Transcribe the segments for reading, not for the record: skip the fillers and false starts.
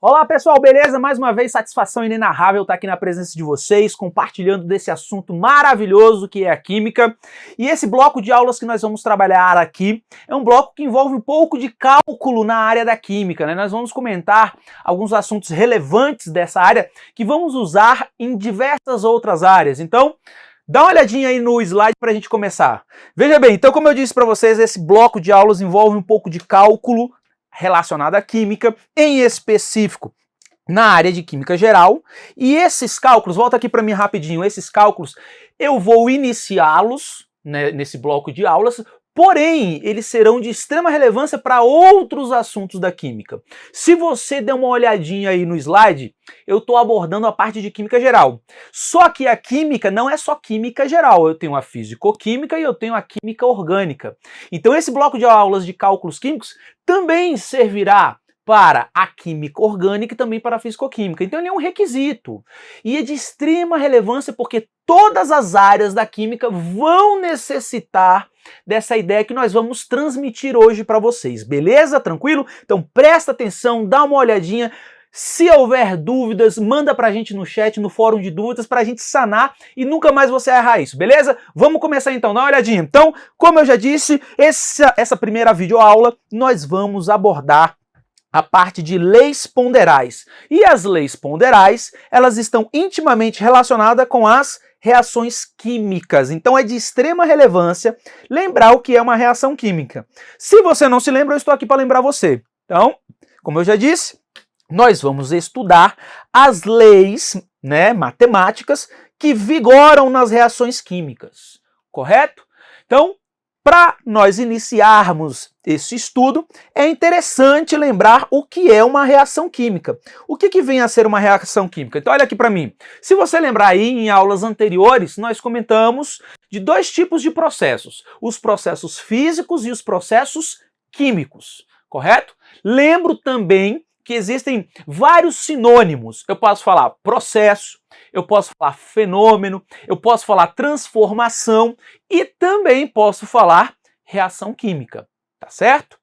Olá pessoal, beleza? Mais uma vez, satisfação inenarrável estar aqui na presença de vocês, compartilhando desse assunto maravilhoso que é a química. E esse bloco de aulas que nós vamos trabalhar aqui é um bloco que envolve um pouco de cálculo na área da química, né? Nós vamos comentar alguns assuntos relevantes dessa área que vamos usar em diversas outras áreas. Então, dá uma olhadinha aí no slide para a gente começar. Veja bem, então como eu disse para vocês, esse bloco de aulas envolve um pouco de cálculo relacionado à química, em específico na área de química geral, e esses cálculos, volta aqui para mim rapidinho, esses cálculos eu vou iniciá-los, né, nesse bloco de aulas, porém eles serão de extrema relevância para outros assuntos da química. Se você der uma olhadinha aí no slide, eu estou abordando a parte de química geral. Só que a química não é só química geral, eu tenho a fisicoquímica e eu tenho a química orgânica. Então esse bloco de aulas de cálculos químicos também servirá para a química orgânica e também para a fisicoquímica. Então ele é um requisito e é de extrema relevância porque todas as áreas da química vão necessitar dessa ideia que nós vamos transmitir hoje para vocês, beleza? Tranquilo? Então presta atenção, dá uma olhadinha. Se houver dúvidas, manda pra gente no chat, no fórum de dúvidas, pra gente sanar e nunca mais você errar isso, beleza? Vamos começar então, dá uma olhadinha. Então, como eu já disse, essa primeira videoaula nós vamos abordar a parte de leis ponderais. E as leis ponderais, elas estão intimamente relacionadas com as reações químicas. Então é de extrema relevância lembrar o que é uma reação química. Se você não se lembra, eu estou aqui para lembrar você. Então, como eu já disse, nós vamos estudar as leis, né, matemáticas que vigoram nas reações químicas, correto? Então, para nós iniciarmos esse estudo, é interessante lembrar o que é uma reação química. O que vem a ser uma reação química? Então olha aqui para mim. Se você lembrar aí, em aulas anteriores, nós comentamos de dois tipos de processos. Os processos físicos e os processos químicos, correto? Lembro também que existem vários sinônimos. Eu posso falar processo, eu posso falar fenômeno, eu posso falar transformação e também posso falar reação química, tá certo?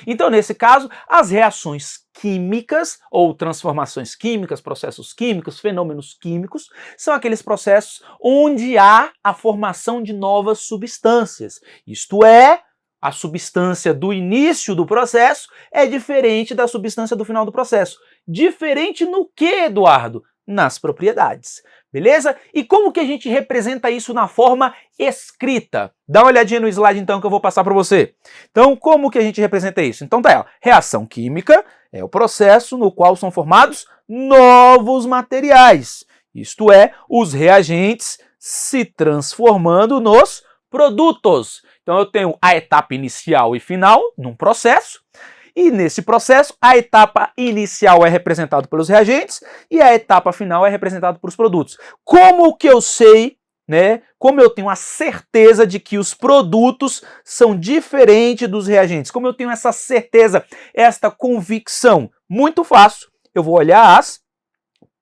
Então, nesse caso, as reações químicas ou transformações químicas, processos químicos, fenômenos químicos, são aqueles processos onde há a formação de novas substâncias. Isto é, a substância do início do processo é diferente da substância do final do processo. Diferente no que, Eduardo? Nas propriedades, beleza? E como que a gente representa isso na forma escrita? Dá uma olhadinha no slide então que eu vou passar para você. Então, como que a gente representa isso? Então tá, ó, reação química é o processo no qual são formados novos materiais. Isto é, os reagentes se transformando nos produtos. Então eu tenho a etapa inicial e final num processo, e nesse processo a etapa inicial é representada pelos reagentes e a etapa final é representada pelos produtos. Como que eu sei, né? Como eu tenho a certeza de que os produtos são diferentes dos reagentes? Como eu tenho essa certeza, esta convicção? Muito fácil. Eu vou olhar as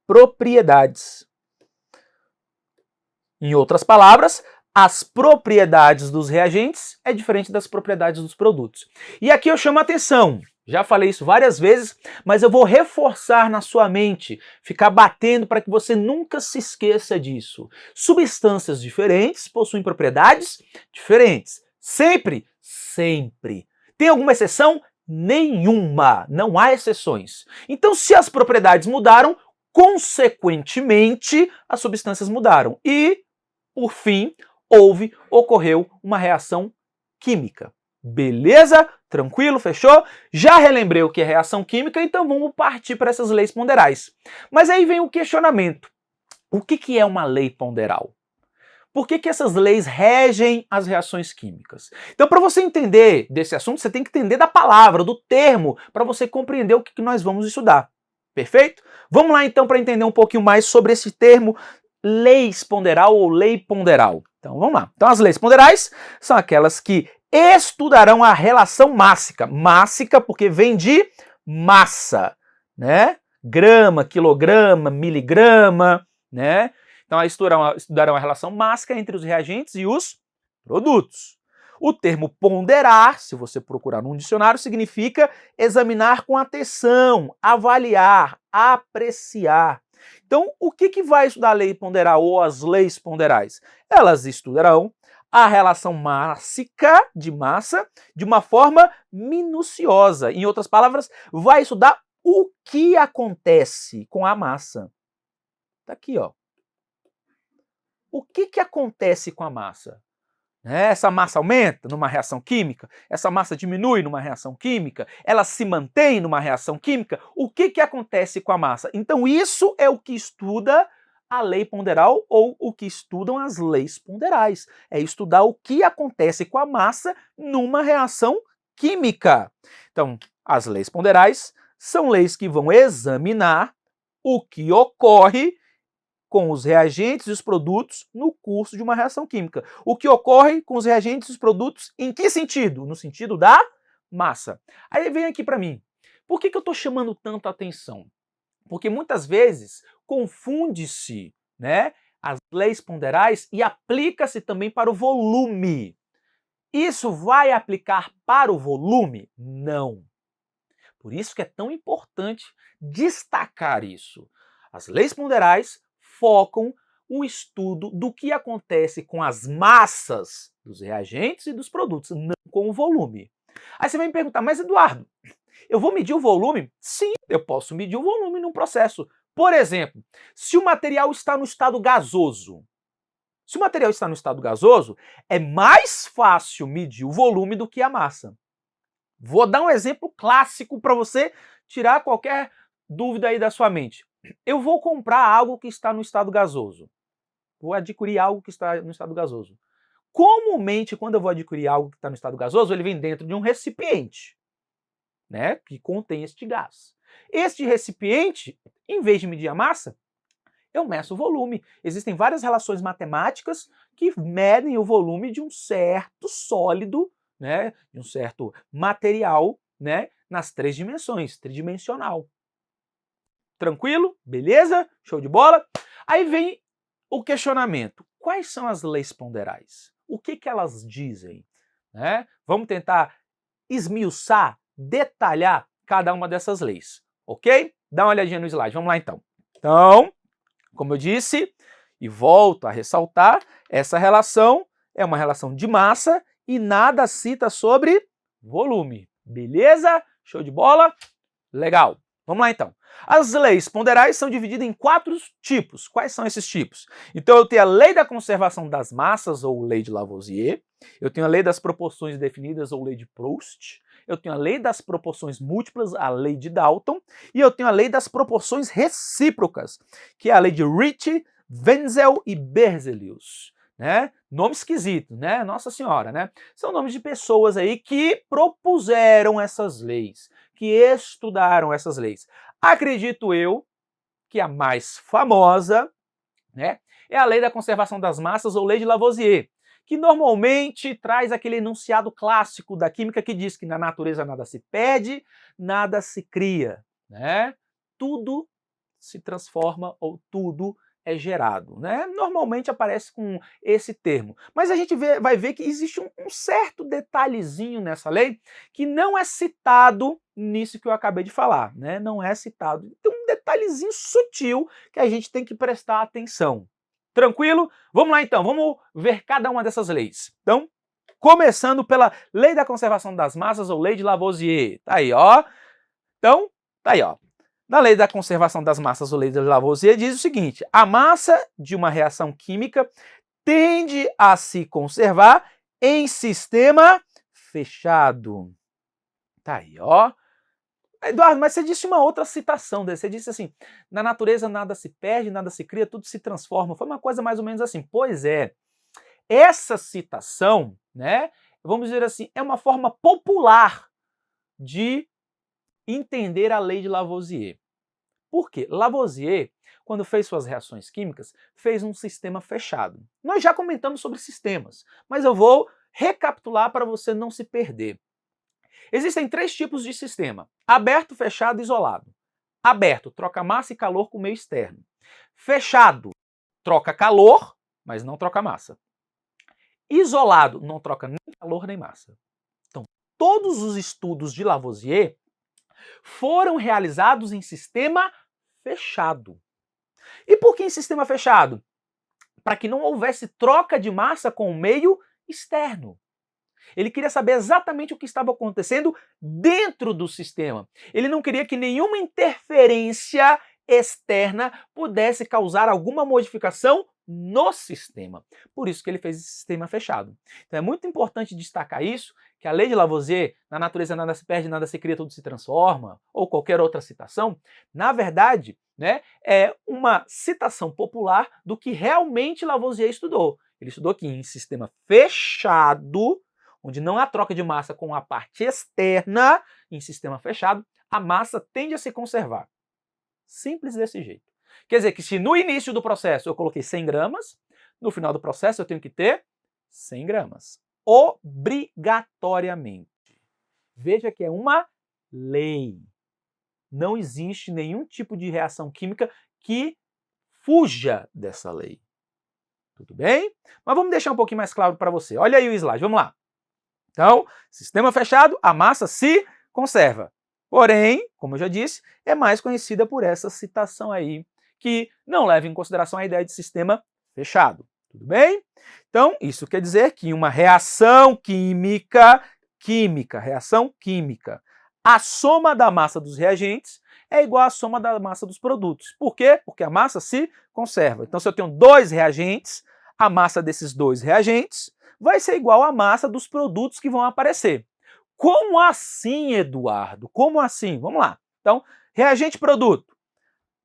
propriedades. Em outras palavras, as propriedades dos reagentes é diferente das propriedades dos produtos. E aqui eu chamo a atenção, já falei isso várias vezes, mas eu vou reforçar na sua mente, ficar batendo para que você nunca se esqueça disso. Substâncias diferentes possuem propriedades diferentes. Sempre? Sempre. Tem alguma exceção? Nenhuma. Não há exceções. Então, se as propriedades mudaram, consequentemente, as substâncias mudaram. E, por fim, ocorreu uma reação química. Beleza? Tranquilo? Fechou? Já relembrei o que é reação química, então vamos partir para essas leis ponderais. Mas aí vem o questionamento. O que é uma lei ponderal? Por que essas leis regem as reações químicas? Então, para você entender desse assunto, você tem que entender da palavra, do termo, para você compreender o que nós vamos estudar. Perfeito? Vamos lá então para entender um pouquinho mais sobre esse termo leis ponderal ou lei ponderal. Então vamos lá. Então as leis ponderais são aquelas que estudarão a relação mássica. Mássica porque vem de massa, né? Grama, quilograma, miligrama, né? Então estudarão a relação mássica entre os reagentes e os produtos. O termo ponderar, se você procurar num dicionário, significa examinar com atenção, avaliar, apreciar. Então, o que vai estudar a lei ponderal ou as leis ponderais? Elas estudarão a relação mássica de massa de uma forma minuciosa. Em outras palavras, vai estudar o que acontece com a massa. Tá aqui, ó. O que acontece com a massa? Essa massa aumenta numa reação química? Essa massa diminui numa reação química? Ela se mantém numa reação química? O que acontece com a massa? Então isso é o que estuda a lei ponderal ou o que estudam as leis ponderais. É estudar o que acontece com a massa numa reação química. Então, as leis ponderais são leis que vão examinar o que ocorre com os reagentes e os produtos no curso de uma reação química. O que ocorre com os reagentes e os produtos em que sentido? No sentido da massa. Aí vem aqui para mim, por que eu estou chamando tanto a atenção? Porque muitas vezes confunde-se, né, as leis ponderais e aplica-se também para o volume. Isso vai aplicar para o volume? Não. Por isso que é tão importante destacar isso. As leis ponderais focam o estudo do que acontece com as massas dos reagentes e dos produtos, não com o volume. Aí você vai me perguntar, mas Eduardo, eu vou medir o volume? Sim, eu posso medir o volume num processo. Por exemplo, se o material está no estado gasoso, é mais fácil medir o volume do que a massa. Vou dar um exemplo clássico para você tirar qualquer dúvida aí da sua mente. Eu vou comprar algo que está no estado gasoso. Vou adquirir algo que está no estado gasoso. Comumente, quando eu vou adquirir algo que está no estado gasoso, ele vem dentro de um recipiente, né, que contém este gás. Este recipiente, em vez de medir a massa, eu meço o volume. Existem várias relações matemáticas que medem o volume de um certo sólido, né, de um certo material, né, nas 3 dimensões, tridimensional. Tranquilo? Beleza? Show de bola? Aí vem o questionamento. Quais são as leis ponderais? O que elas dizem? Né? Vamos tentar esmiuçar, detalhar cada uma dessas leis, ok? Dá uma olhadinha no slide, vamos lá então. Então, como eu disse, e volto a ressaltar, essa relação é uma relação de massa e nada cita sobre volume. Beleza? Show de bola? Legal. Vamos lá então. As leis ponderais são divididas em 4 tipos. Quais são esses tipos? Então eu tenho a lei da conservação das massas, ou lei de Lavoisier. Eu tenho a lei das proporções definidas, ou lei de Proust. Eu tenho a lei das proporções múltiplas, a lei de Dalton. E eu tenho a lei das proporções recíprocas, que é a lei de Ricci, Wenzel e Berzelius. Né? Nome esquisito, né? Nossa Senhora, né? São nomes de pessoas aí que propuseram essas leis, que estudaram essas leis. Acredito eu que a mais famosa, né, é a lei da conservação das massas, ou lei de Lavoisier, que normalmente traz aquele enunciado clássico da química que diz que na natureza nada se perde, nada se cria, né? Tudo se transforma ou tudo é gerado, né? Normalmente aparece com esse termo, mas a gente vai ver que existe um certo detalhezinho nessa lei que não é citado nisso que eu acabei de falar, né? Não é citado. Tem um detalhezinho sutil que a gente tem que prestar atenção. Tranquilo? Vamos lá então, vamos ver cada uma dessas leis. Então, começando pela lei da conservação das massas, ou lei de Lavoisier. Tá aí, ó. Então, tá aí, ó. Na lei da conservação das massas, ou lei de Lavoisier, diz o seguinte: a massa de uma reação química tende a se conservar em sistema fechado. Tá aí, ó. Eduardo, mas você disse uma outra citação desse. Você disse assim: na natureza nada se perde, nada se cria, tudo se transforma. Foi uma coisa mais ou menos assim. Pois é. Essa citação, né, vamos dizer assim, é uma forma popular de entender a lei de Lavoisier. Por quê? Lavoisier, quando fez suas reações químicas, fez um sistema fechado. Nós já comentamos sobre sistemas, mas eu vou recapitular para você não se perder. Existem 3 tipos de sistema: aberto, fechado e isolado. Aberto, troca massa e calor com o meio externo. Fechado, troca calor, mas não troca massa. isolado, não troca nem calor nem massa. Então, todos os estudos de Lavoisier foram realizados em sistema fechado. E por que em sistema fechado? Para que não houvesse troca de massa com o meio externo. Ele queria saber exatamente o que estava acontecendo dentro do sistema. Ele não queria que nenhuma interferência externa pudesse causar alguma modificação no sistema. Por isso que ele fez esse sistema fechado. Então é muito importante destacar isso, que a lei de Lavoisier, na natureza nada se perde, nada se cria, tudo se transforma, ou qualquer outra citação, na verdade, né, é uma citação popular do que realmente Lavoisier estudou. Ele estudou que em sistema fechado, onde não há troca de massa com a parte externa, em sistema fechado, a massa tende a se conservar. Simples desse jeito. Quer dizer que se no início do processo eu coloquei 100 gramas, no final do processo eu tenho que ter 100 gramas. Obrigatoriamente. Veja que é uma lei. Não existe nenhum tipo de reação química que fuja dessa lei. Tudo bem? Mas vamos deixar um pouquinho mais claro para você. Olha aí o slide, vamos lá. Então, sistema fechado, a massa se conserva. Porém, como eu já disse, é mais conhecida por essa citação aí, que não leva em consideração a ideia de sistema fechado. Tudo bem? Então, isso quer dizer que uma reação química, a soma da massa dos reagentes é igual à soma da massa dos produtos. Por quê? Porque a massa se conserva. Então, se eu tenho 2 reagentes, a massa desses 2 reagentes vai ser igual à massa dos produtos que vão aparecer. Como assim, Eduardo? Como assim? Vamos lá. Então, reagente produto.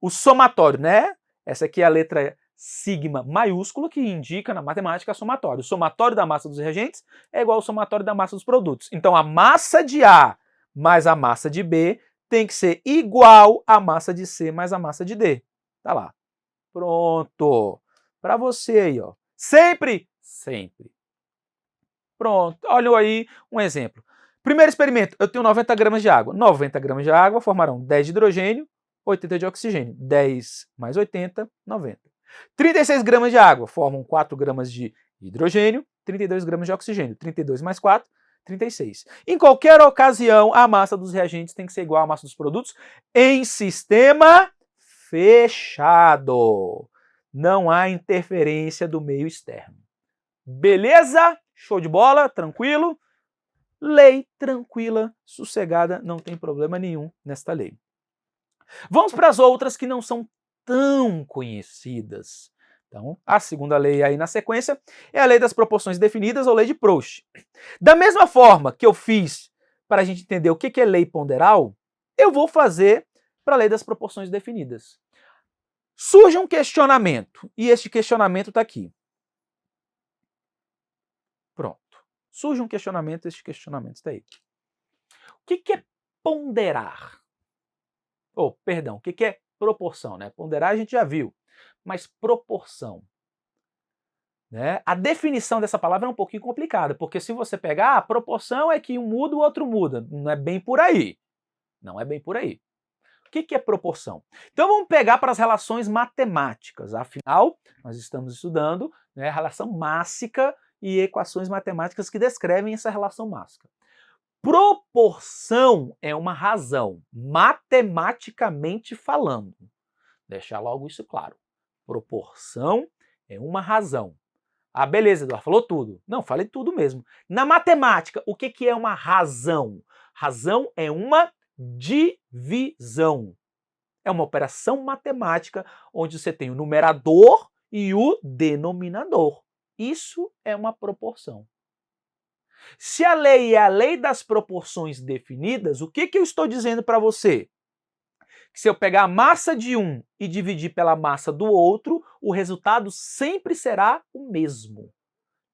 O somatório, né? Essa aqui é a letra sigma maiúscula que indica na matemática somatório. O somatório da massa dos reagentes é igual ao somatório da massa dos produtos. Então, a massa de A mais a massa de B tem que ser igual à massa de C mais a massa de D. Tá lá. Pronto. Para você aí, ó. Sempre? Sempre. Pronto. Olha aí um exemplo. Primeiro experimento, eu tenho 90 gramas de água. 90 gramas de água formarão 10 de hidrogênio, 80 de oxigênio. 10 mais 80, 90. 36 gramas de água formam 4 gramas de hidrogênio, 32 gramas de oxigênio. 32 mais 4, 36. Em qualquer ocasião, a massa dos reagentes tem que ser igual à massa dos produtos em sistema fechado. Não há interferência do meio externo. Beleza? Show de bola? Tranquilo? Lei tranquila, sossegada, não tem problema nenhum nesta lei. Vamos para as outras que não são tão conhecidas. Então, a segunda lei aí na sequência é a lei das proporções definidas ou lei de Proust. Da mesma forma que eu fiz para a gente entender o que é lei ponderal, eu vou fazer para a lei das proporções definidas. Surge um questionamento, e este questionamento está aqui. Pronto. Surge um questionamento, este questionamento está aí. O que é ponderar? Perdão, o que é proporção? Né? Ponderar a gente já viu, mas proporção. Né? A definição dessa palavra é um pouquinho complicada, porque se você pegar, a proporção é que um muda, o outro muda. Não é bem por aí. Não é bem por aí. O que é proporção? Então vamos pegar para as relações matemáticas. Afinal, nós estamos estudando, né, relação mássica e equações matemáticas que descrevem essa relação mássica. Proporção é uma razão, matematicamente falando. Deixar logo isso claro. Proporção é uma razão. Ah, beleza, Eduardo, falou tudo. Não, falei tudo mesmo. Na matemática, o que é uma razão? Razão é uma divisão. É uma operação matemática onde você tem o numerador e o denominador. Isso é uma proporção. Se a lei é a lei das proporções definidas, o que eu estou dizendo para você? Que se eu pegar a massa de um e dividir pela massa do outro, o resultado sempre será o mesmo.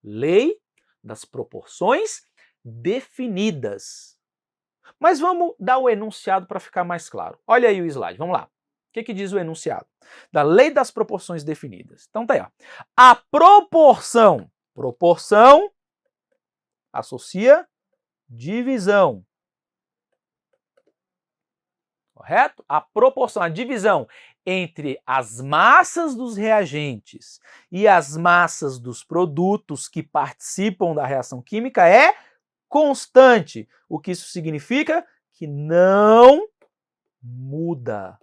Lei das proporções definidas. Mas vamos dar o enunciado para ficar mais claro. Olha aí o slide, vamos lá. O que diz o enunciado? Da lei das proporções definidas. Então tá aí, ó. A proporção associa divisão. Correto? A proporção, a divisão entre as massas dos reagentes e as massas dos produtos que participam da reação química é constante. O que isso significa? Que não muda.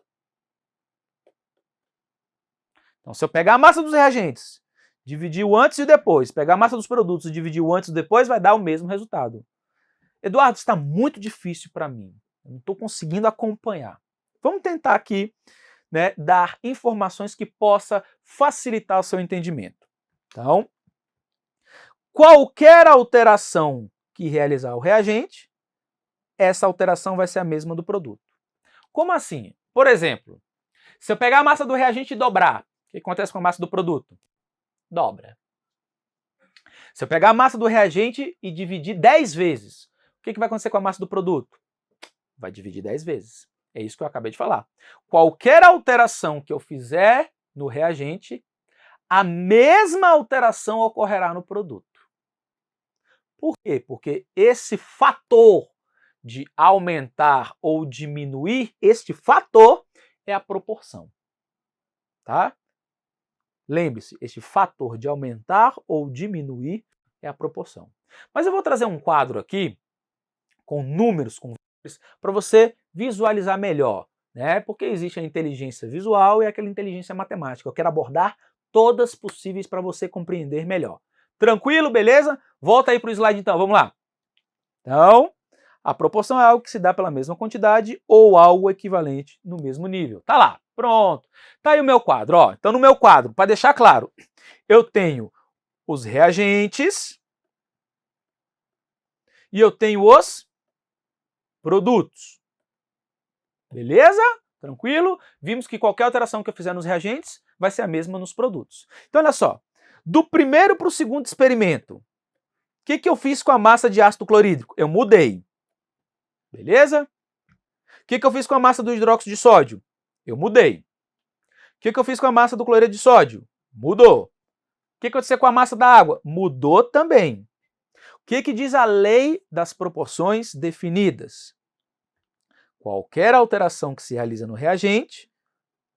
Então, se eu pegar a massa dos reagentes, dividir o antes e o depois, pegar a massa dos produtos e dividir o antes e o depois, vai dar o mesmo resultado. Eduardo, está muito difícil para mim. Eu não estou conseguindo acompanhar. Vamos tentar aqui, né, dar informações que possa facilitar o seu entendimento. Então, qualquer alteração que realizar o reagente, essa alteração vai ser a mesma do produto. Como assim? Por exemplo, se eu pegar a massa do reagente e dobrar, o que acontece com a massa do produto? Dobra. Se eu pegar a massa do reagente e dividir 10 vezes, o que vai acontecer com a massa do produto? Vai dividir 10 vezes. É isso que eu acabei de falar. Qualquer alteração que eu fizer no reagente, a mesma alteração ocorrerá no produto. Por quê? Porque esse fator de aumentar ou diminuir, este fator é a proporção. Tá? Lembre-se, este fator de aumentar ou diminuir é a proporção. Mas eu vou trazer um quadro aqui com números, com para você visualizar melhor, né? Porque existe a inteligência visual e aquela inteligência matemática. Eu quero abordar todas possíveis para você compreender melhor. Tranquilo, beleza? Volta aí para o slide então, vamos lá. Então, a proporção é algo que se dá pela mesma quantidade ou algo equivalente no mesmo nível. Tá lá, pronto. Tá aí o meu quadro, ó. Então no meu quadro, para deixar claro, eu tenho os reagentes e eu tenho os produtos. Beleza? Tranquilo? Vimos que qualquer alteração que eu fizer nos reagentes vai ser a mesma nos produtos. Então olha só, do primeiro para o segundo experimento, o que eu fiz com a massa de ácido clorídrico? Eu mudei. Beleza? O que eu fiz com a massa do hidróxido de sódio? Eu mudei. O que eu fiz com a massa do cloreto de sódio? Mudou. O que aconteceu com a massa da água? Mudou também. O que diz a lei das proporções definidas? Qualquer alteração que se realiza no reagente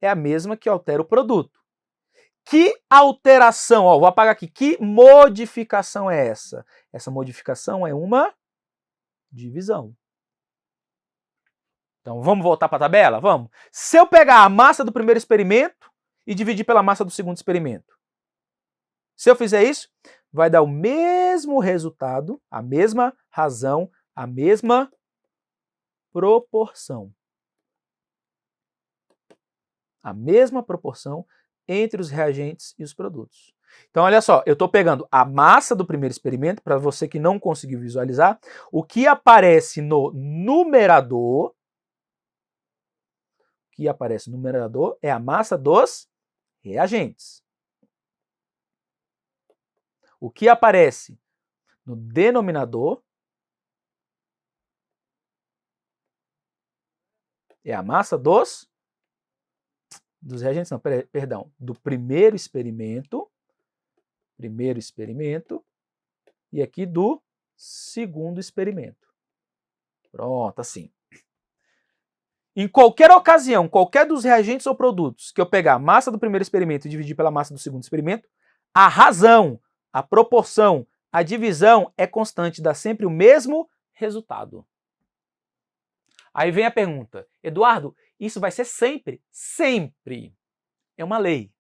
é a mesma que altera o produto. Que alteração? Ó, vou apagar aqui. Que modificação é essa? Essa modificação é uma divisão. Então vamos voltar para a tabela? Vamos. Se eu pegar a massa do primeiro experimento e dividir pela massa do segundo experimento, se eu fizer isso, vai dar o mesmo resultado, a mesma razão, a mesma proporção. A mesma proporção entre os reagentes e os produtos. Então olha só, eu estou pegando a massa do primeiro experimento, para você que não conseguiu visualizar, o que aparece no numerador, é a massa dos reagentes. O que aparece no denominador é a massa dos reagentes, não, perdão, do primeiro experimento, e aqui do segundo experimento. Pronto, assim. Em qualquer ocasião, qualquer dos reagentes ou produtos que eu pegar a massa do primeiro experimento e dividir pela massa do segundo experimento, a razão, a proporção, a divisão é constante, dá sempre o mesmo resultado. Aí vem a pergunta, Eduardo, isso vai ser sempre? Sempre. É uma lei.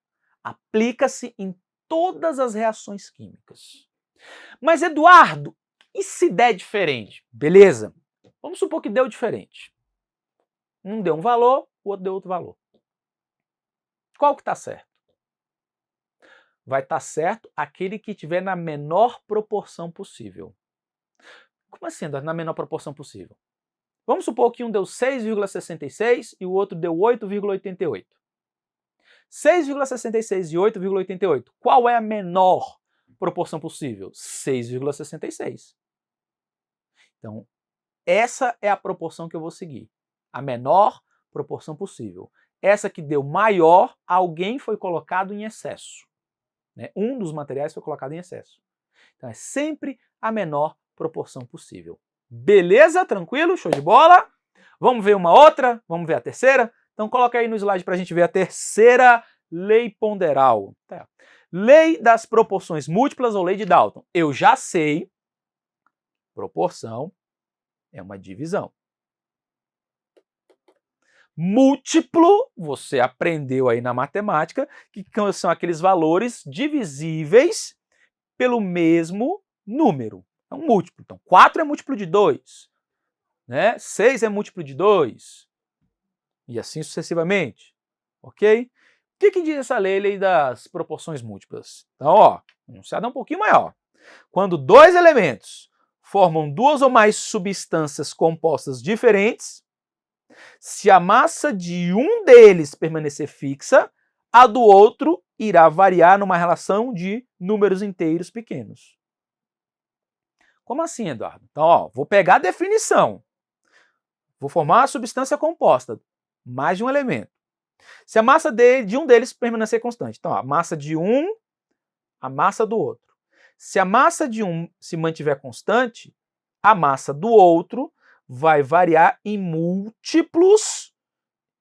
Aplica-se em todas as reações químicas. Mas, Eduardo, e se der diferente? Beleza. Vamos supor que deu diferente. Um deu um valor, o outro deu outro valor. Qual que está certo? Vai estar certo aquele que tiver na menor proporção possível. Como assim, na menor proporção possível? Vamos supor que um deu 6,66 e o outro deu 8,88. 6,66 e 8,88. Qual é a menor proporção possível? 6,66. Então, essa é a proporção que eu vou seguir. A menor proporção possível. Essa que deu maior, alguém foi colocado em excesso. Né? Um dos materiais foi colocado em excesso. Então é sempre a menor proporção possível. Beleza? Tranquilo? Show de bola? Vamos ver uma outra? Vamos ver a terceira? Então coloca aí no slide para a gente ver a terceira lei ponderal. Tá. Lei das proporções múltiplas ou lei de Dalton. Eu já sei, proporção é uma divisão. Múltiplo, você aprendeu aí na matemática, que são aqueles valores divisíveis pelo mesmo número. É um múltiplo. Então, 4 é múltiplo de 2, né? 6 é múltiplo de 2, e assim sucessivamente. Ok? O que diz essa lei, lei das proporções múltiplas? Então, ó, o enunciado é um pouquinho maior. Quando dois elementos formam duas ou mais substâncias compostas diferentes, se a massa de um deles permanecer fixa, a do outro irá variar numa relação de números inteiros pequenos. Como assim, Eduardo? Então, ó, vou pegar a definição. Vou formar uma substância composta, mais de um elemento. Se a massa de um deles permanecer constante, então, ó, a massa de um, a massa do outro. Se a massa de um se mantiver constante, a massa do outro vai variar em múltiplos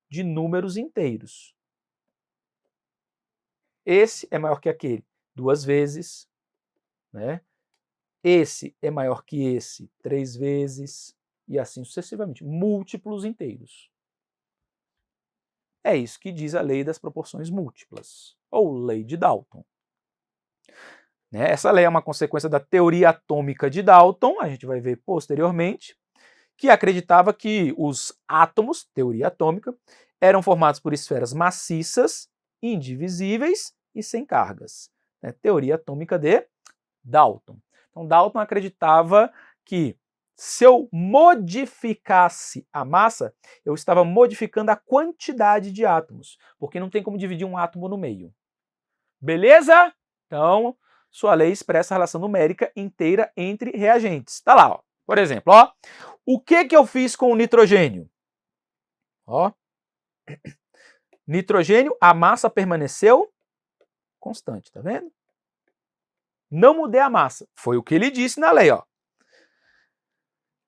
de números inteiros. Esse é maior que aquele 2 vezes, né? Esse é maior que esse 3 vezes, e assim sucessivamente, múltiplos inteiros. É isso que diz a lei das proporções múltiplas, ou lei de Dalton. Essa lei é uma consequência da teoria atômica de Dalton, a gente vai ver posteriormente, que acreditava que os átomos, teoria atômica, eram formados por esferas maciças, indivisíveis e sem cargas. Teoria atômica de Dalton. Então, Dalton acreditava que se eu modificasse a massa, eu estava modificando a quantidade de átomos, porque não tem como dividir um átomo no meio. Beleza? Então, sua lei expressa a relação numérica inteira entre reagentes. Está lá, ó. Por exemplo, ó, o que eu fiz com o nitrogênio? Ó, nitrogênio, a massa permaneceu constante, tá vendo? Não mudei a massa. Foi o que ele disse na lei, ó.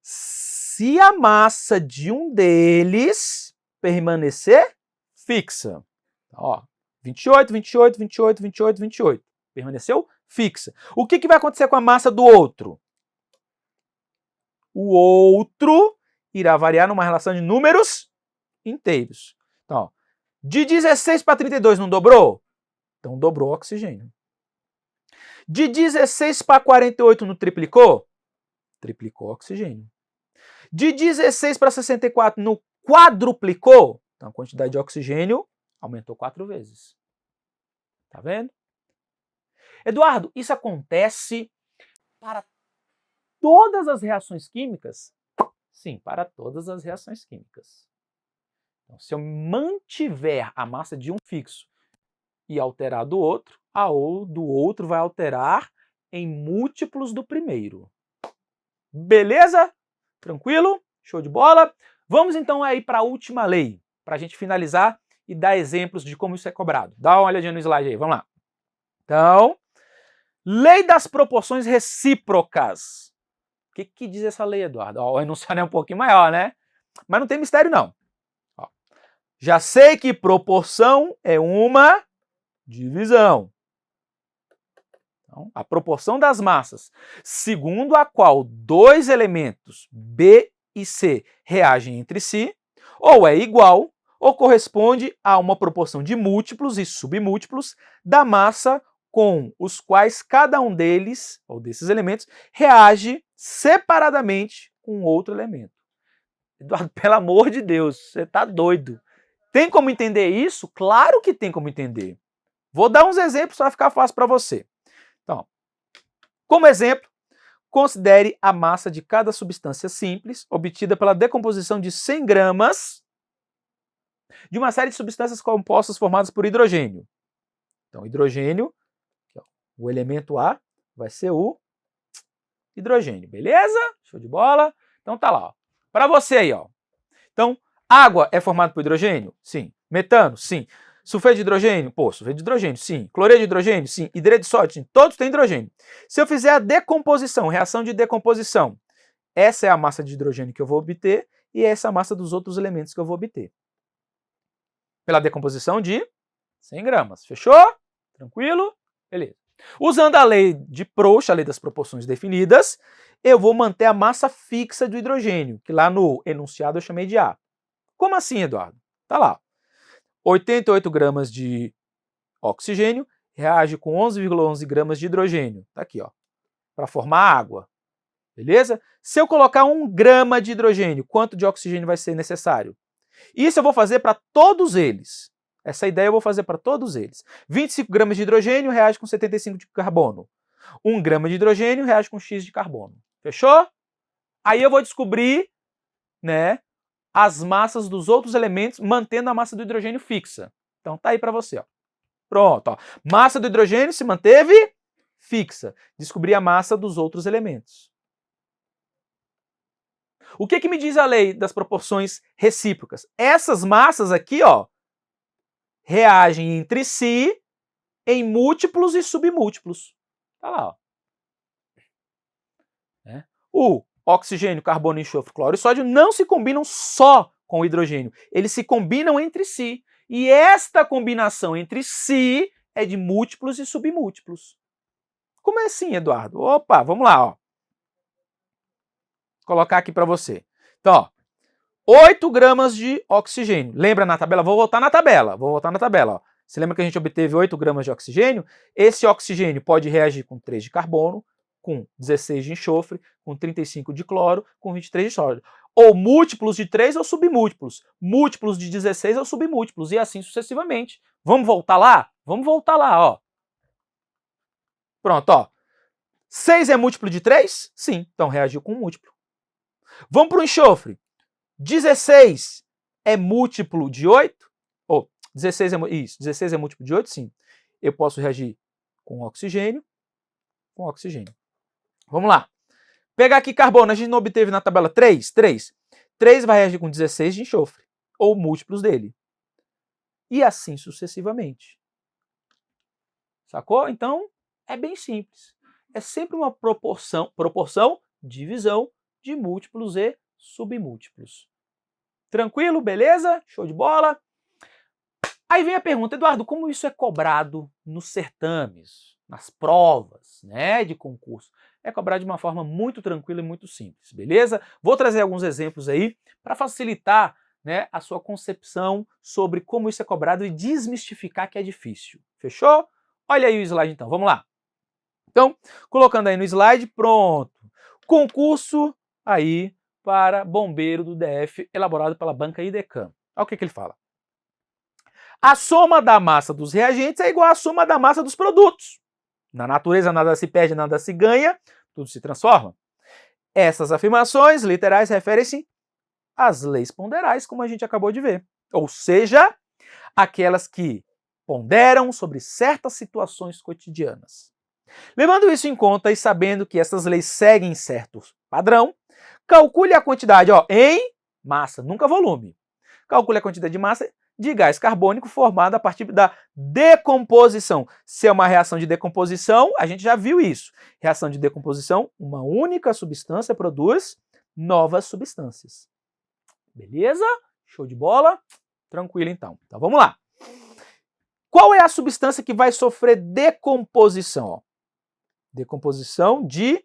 Se a massa de um deles permanecer fixa, ó, 28, 28, 28, 28, 28, permaneceu fixa. O que vai acontecer com a massa do outro? O outro irá variar numa relação de números inteiros. Então, ó, de 16 para 32 não dobrou? Então dobrou o oxigênio. De 16 para 48 não triplicou? Triplicou o oxigênio. De 16 para 64 não quadruplicou? Então a quantidade de oxigênio aumentou 4 vezes. Tá vendo? Eduardo, isso acontece para todas as reações químicas? Sim, para todas as reações químicas. Então, se eu mantiver a massa de um fixo e alterar do outro, a do outro vai alterar em múltiplos do primeiro. Beleza? Tranquilo? Show de bola? Vamos então aí para a última lei, para a gente finalizar e dar exemplos de como isso é cobrado. Dá uma olhadinha no slide aí, vamos lá. Então, lei das proporções recíprocas. O que diz essa lei, Eduardo? Ó, o enunciado é um pouquinho maior, né? Mas não tem mistério, não. Ó, já sei que proporção é uma divisão. Então, a proporção das massas, segundo a qual dois elementos B e C reagem entre si, ou é igual, ou corresponde a uma proporção de múltiplos e submúltiplos da massa com os quais cada um deles, ou desses elementos, reage separadamente com outro elemento. Eduardo, pelo amor de Deus, você está doido. Tem como entender isso? Claro que tem como entender. Vou dar uns exemplos para ficar fácil para você. Então, como exemplo, considere a massa de cada substância simples obtida pela decomposição de 100 gramas de uma série de substâncias compostas formadas por hidrogênio. Então, hidrogênio, o elemento A vai ser o hidrogênio, beleza? Show de bola? Então tá lá, ó. Para você aí, ó. Então, água é formada por hidrogênio? Sim. Metano? Sim. Sulfeto de hidrogênio? Pô, sulfeto de hidrogênio, sim. Cloreto de hidrogênio? Sim. Hidreto de sódio? Sim. Todos têm hidrogênio. Se eu fizer a decomposição, reação de decomposição, essa é a massa de hidrogênio que eu vou obter e essa é a massa dos outros elementos que eu vou obter. Pela decomposição de 100 gramas. Fechou? Tranquilo? Beleza. Usando a lei de Proust, a lei das proporções definidas, eu vou manter a massa fixa do hidrogênio, que lá no enunciado eu chamei de A. Como assim, Eduardo? Tá lá. 88 gramas de oxigênio reage com 11,11 gramas de hidrogênio. Tá aqui, ó, para formar água. Beleza? Se eu colocar 1 grama de hidrogênio, quanto de oxigênio vai ser necessário? Isso eu vou fazer para todos eles. Essa ideia eu vou fazer para todos eles. 25 gramas de hidrogênio reage com 75 de carbono. 1 grama de hidrogênio reage com X de carbono. Fechou? Aí eu vou descobrir, né, as massas dos outros elementos, mantendo a massa do hidrogênio fixa. Então tá aí para você, ó. Pronto, ó. Massa do hidrogênio se manteve fixa. Descobri a massa dos outros elementos. O que me diz a lei das proporções recíprocas? Essas massas aqui, ó, reagem entre si em múltiplos e submúltiplos. Tá lá, ó. O oxigênio, carbono, enxofre, cloro e sódio não se combinam só com o hidrogênio. Eles se combinam entre si. E esta combinação entre si é de múltiplos e submúltiplos. Como é assim, Eduardo? Opa, vamos lá, ó. Vou colocar aqui para você. Então, ó, 8 gramas de oxigênio. Lembra na tabela? Vou voltar na tabela. Ó. Você lembra que a gente obteve 8 gramas de oxigênio? Esse oxigênio pode reagir com 3 de carbono, com 16 de enxofre, com 35 de cloro, com 23 de sódio. Ou múltiplos de 3 ou submúltiplos. Múltiplos de 16 ou submúltiplos. E assim sucessivamente. Vamos voltar lá? Vamos voltar lá, ó. Pronto, ó. 6 é múltiplo de 3? Sim, então reagiu com um múltiplo. Vamos para o enxofre. 16 é múltiplo de 8? Ou 16 é múltiplo de 8? Sim. Eu posso reagir com oxigênio, com oxigênio. Vamos lá. Pegar aqui carbono, a gente não obteve na tabela 3? 3. 3 vai reagir com 16 de enxofre, ou múltiplos dele. E assim sucessivamente. Sacou? Então, é bem simples. É sempre uma proporção, divisão de múltiplos e submúltiplos. Tranquilo? Beleza? Show de bola? Aí vem a pergunta, Eduardo, como isso é cobrado nos certames, nas provas, né, de concurso? É cobrado de uma forma muito tranquila e muito simples, beleza? Vou trazer alguns exemplos aí para facilitar, né, a sua concepção sobre como isso é cobrado e desmistificar que é difícil. Fechou? Olha aí o slide então, vamos lá. Então, colocando aí no slide, pronto. Concurso aí para bombeiro do DF, elaborado pela banca IDECAM. Olha o que ele fala. A soma da massa dos reagentes é igual à soma da massa dos produtos. Na natureza nada se perde, nada se ganha, tudo se transforma. Essas afirmações literais referem-se às leis ponderais, como a gente acabou de ver. Ou seja, aquelas que ponderam sobre certas situações cotidianas. Levando isso em conta e sabendo que essas leis seguem certo padrão, calcule a quantidade em massa, nunca volume. Calcule a quantidade de massa de gás carbônico formada a partir da decomposição. Se é uma reação de decomposição, a gente já viu isso. Reação de decomposição, uma única substância produz novas substâncias. Beleza? Show de bola? Tranquilo então. Então vamos lá. Qual é a substância que vai sofrer decomposição? Decomposição de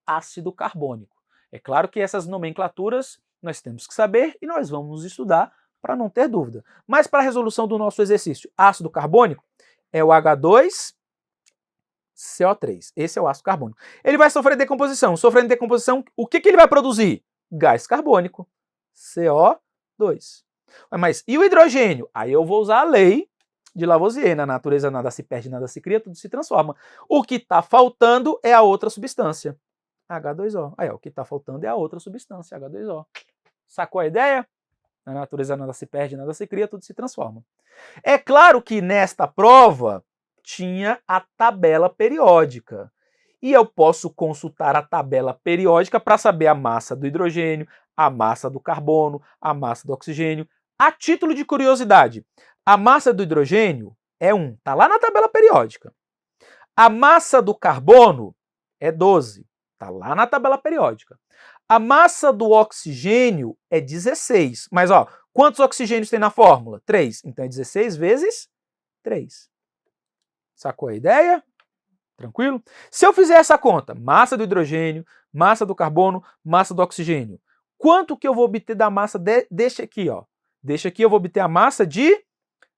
ácido carbônico. É claro que essas nomenclaturas nós temos que saber e nós vamos estudar para não ter dúvida. Mas para a resolução do nosso exercício, ácido carbônico é o H2CO3. Esse é o ácido carbônico. Ele vai sofrer decomposição. Sofrendo decomposição, o que ele vai produzir? Gás carbônico, CO2. Mas e o hidrogênio? Aí eu vou usar a lei de Lavoisier. Na natureza nada se perde, nada se cria, tudo se transforma. O que está faltando é a outra substância, H2O. Aí, ó, o que está faltando é a outra substância, H2O. Sacou a ideia? Na natureza nada se perde, nada se cria, tudo se transforma. É claro que nesta prova tinha a tabela periódica. E eu posso consultar a tabela periódica para saber a massa do hidrogênio, a massa do carbono, a massa do oxigênio. A título de curiosidade, a massa do hidrogênio é 1, está lá na tabela periódica. A massa do carbono é 12, está lá na tabela periódica. A massa do oxigênio é 16, mas ó, quantos oxigênios tem na fórmula? 3, então é 16 vezes 3. Sacou a ideia? Tranquilo? Se eu fizer essa conta, massa do hidrogênio, massa do carbono, massa do oxigênio, quanto que eu vou obter da massa deste aqui, ó? Deste aqui eu vou obter a massa de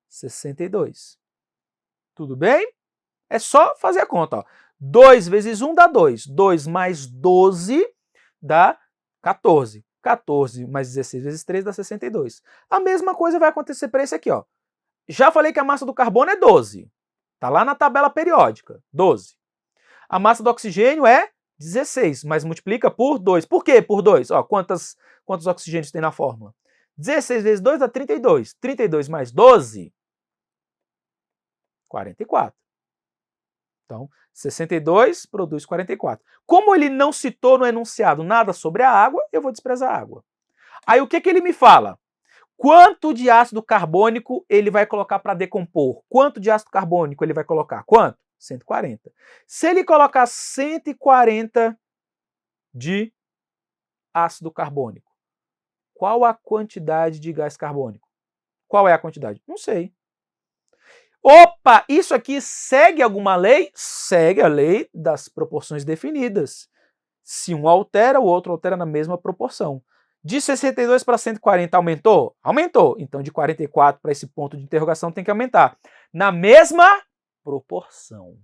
62. Tudo bem? É só fazer a conta, ó. 2 vezes 1 dá 2. 2 mais 12 dá 14. 14 mais 16 vezes 3 dá 62. A mesma coisa vai acontecer para esse aqui, ó. Já falei que a massa do carbono é 12. Tá lá na tabela periódica, 12. A massa do oxigênio é 16, mas multiplica por 2. Por quê por 2? Ó, quantos oxigênios tem na fórmula? 16 vezes 2 dá 32. 32 mais 12, 44. Então, 62 produz 44. Como ele não citou no enunciado nada sobre a água, eu vou desprezar a água. Aí o que ele me fala? Quanto de ácido carbônico ele vai colocar para decompor? Quanto de ácido carbônico ele vai colocar? Quanto? 140. Se ele colocar 140 de ácido carbônico, qual a quantidade de gás carbônico? Qual é a quantidade? Não sei. Opa, isso aqui segue alguma lei? Segue a lei das proporções definidas. Se um altera, o outro altera na mesma proporção. De 62 para 140 aumentou? Aumentou. Então de 44 para esse ponto de interrogação tem que aumentar. Na mesma proporção.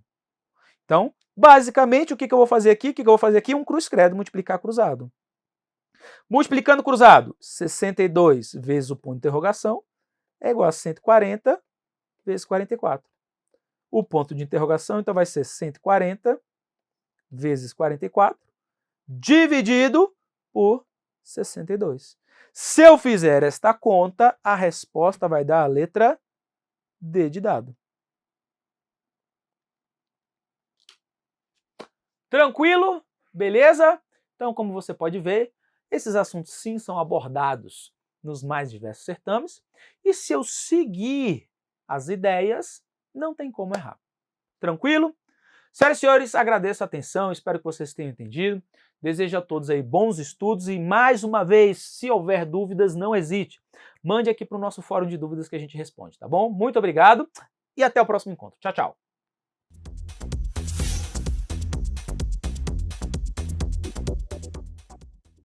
Então, basicamente, o que eu vou fazer aqui? Um cruz-credo, multiplicar cruzado. Multiplicando cruzado, 62 vezes o ponto de interrogação é igual a 140 vezes 44. O ponto de interrogação, então, vai ser 140 vezes 44, dividido por 62. Se eu fizer esta conta, a resposta vai dar a letra D de dado. Tranquilo? Beleza? Então, como você pode ver, esses assuntos sim são abordados nos mais diversos certames, e se eu seguir as ideias, não tem como errar. Tranquilo? Senhoras e senhores, agradeço a atenção, espero que vocês tenham entendido. Desejo a todos aí bons estudos e, mais uma vez, se houver dúvidas, não hesite. Mande aqui para o nosso fórum de dúvidas que a gente responde, tá bom? Muito obrigado e até o próximo encontro. Tchau, tchau.